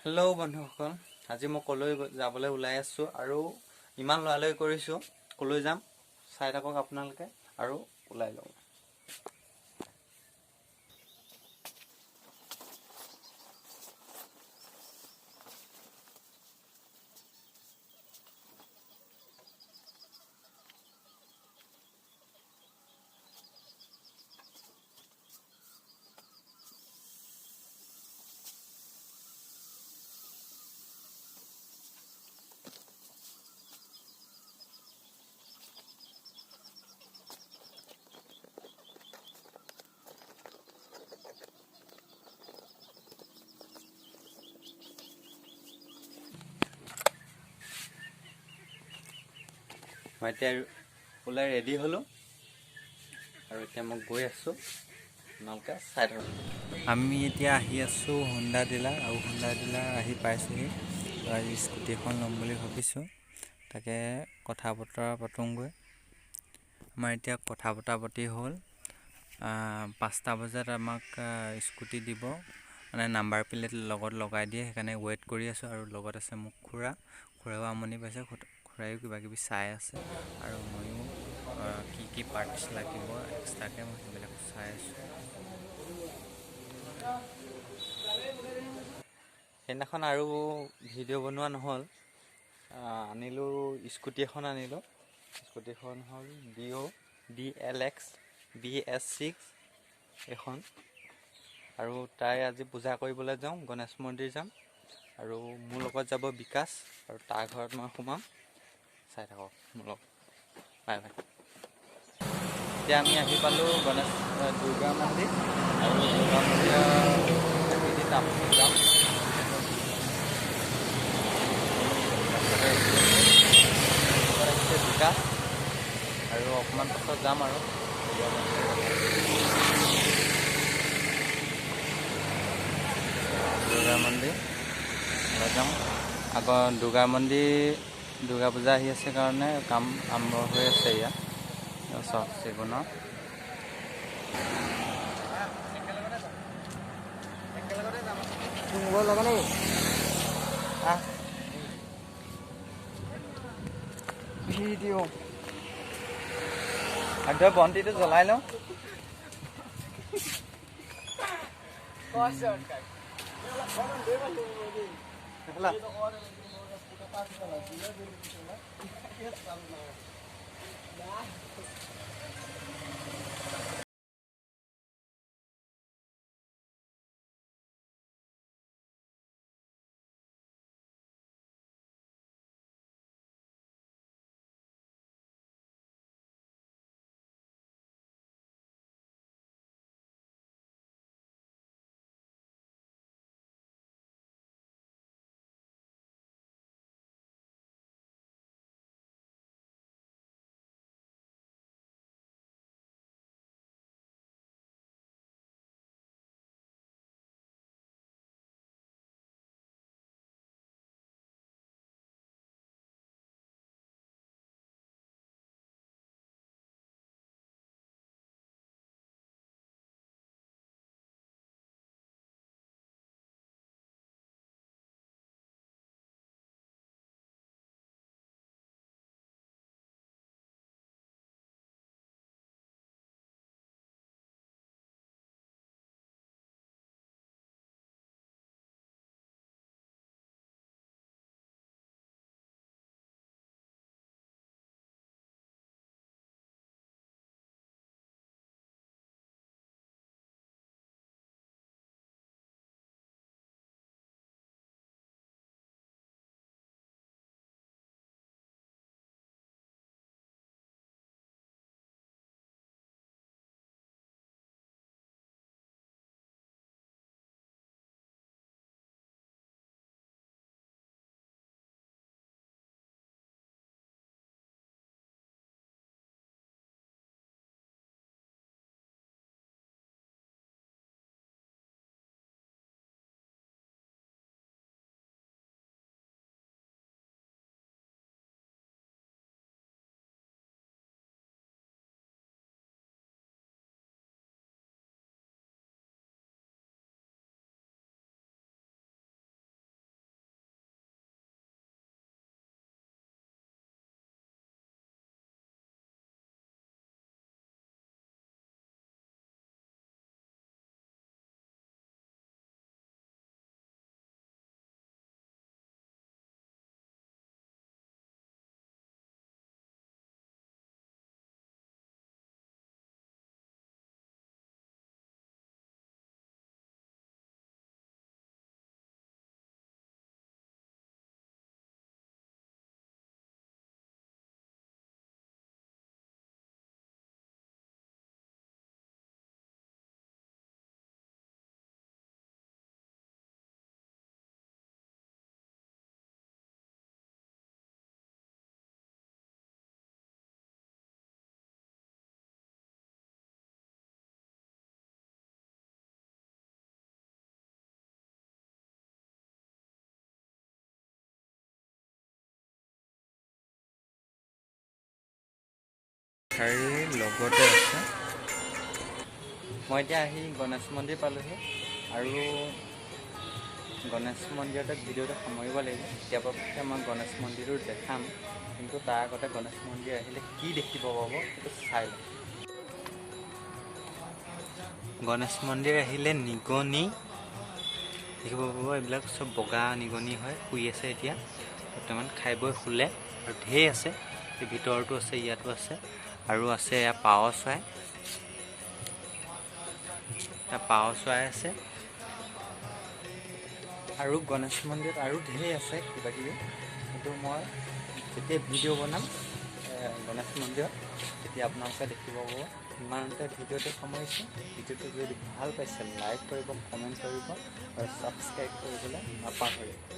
Hello' বন্ধুসকল, আজি মই কলৈ যাবলৈ ওলাই আছোঁ আৰু ইমান লৰালৰি কৰিছোঁ। কলৈ যাম চাই থাকক আপোনালোকে আৰু ওলাই লওঁ। মই এতিয়া ওলাই ৰেডি হ'লোঁ আৰু এতিয়া মই গৈ আছোঁ, আপোনালোকে চাই থাকক। আমি এতিয়া আহি আছোঁ হোণ্ডা ডিলাৰ আৰু হোণ্ডা ডিলাৰ আহি পাইছোঁহি। আজি স্কুটি এখন ল'ম বুলি ভাবিছোঁ, তাকে কথা বতৰা পাতোঁগৈ। আমাৰ এতিয়া কথা বতৰা পাতি হ'ল। 5টা বজাত আমাক স্কুটি দিব, মানে নাম্বাৰ প্লেট লগত লগাই দিয়ে, সেইকাৰণে ৱেইট কৰি আছোঁ। আৰু লগত আছে মোক খুৰাও আমনি পাইছে, খুৰায়ো কিবাকিবি চাই আছে আৰু ময়ো কি পাৰ্টছ লাগিব এক্সট্ৰাকৈ মই সেইবিলাক চাই আছোঁ। সেইদিনাখন আৰু ভিডিঅ' বনোৱা নহ'ল। আনিলোঁ স্কুটি এখন আনিলোঁ। স্কুটিখন হ'ল DLX BS6 এখন। আৰু তাই আজি পূজা কৰিবলৈ যাওঁ, গণেশ মন্দিৰ যাম আৰু মোৰ লগত যাব বিকাশ, আৰু তাৰ ঘৰত মই সোমাম। চাই থাকক মোৰ লগত। Bye bye. এতিয়া আমি আহি পালোঁ দুৰ্গা মন্দিৰ, আৰু দুৰ্গা মন্দিৰৰ যাম। বিকাশ আৰু অকণমান পাছত যাম আৰু দুৰ্গা মন্দিৰ যাম। আকৌ দুৰ্গা পূজা আহি আছে কাৰণে কাম আৰম্ভ হৈ আছে ইয়াত চাফ চিকুণৰ। ভিডিঅ' আৰু বন্তিটো জ্বলাই লওঁ। মথাউৰিৰ লগতে আছে। মই এতিয়া আহি গণেশ মন্দিৰ পালোহি আৰু গণেশ মন্দিৰতে ভিডিঅ'টো সামৰিব লাগিব। কেতিয়াবা মই গণেশ মন্দিৰটো দেখাম, কিন্তু তাৰ আগতে গণেশ মন্দিৰ আহিলে কি দেখিব পাব সেইটো চাই লওঁ। গণেশ মন্দিৰ আহিলে নিগনি দেখিব পাব। এইবিলাক চব বগা নিগনি হয়, শুই আছে এতিয়া বৰ্তমান, খাই বৈ শুলে। আৰু ঢেৰ আছে, এই ভিতৰতো আছে, ইয়াতো আছে, আৰু আছে এয়া পাৰ চৰাই, পাৰ চৰাই আছে। আৰু গণেশ মন্দিৰত আৰু ঢেৰ আছে কিবা কিবি, কিন্তু মই যেতিয়া ভিডিঅ' বনাম গণেশ মন্দিৰত তেতিয়া আপোনালোকে দেখিব পাব। ইমানতে ভিডিঅ'টো সামৰিছোঁ। ভিডিঅ'টো যদি ভাল পাইছে লাইক কৰিব, কমেণ্ট কৰিব আৰু ছাবস্ক্ৰাইব কৰিবলৈ নাপাহৰিব।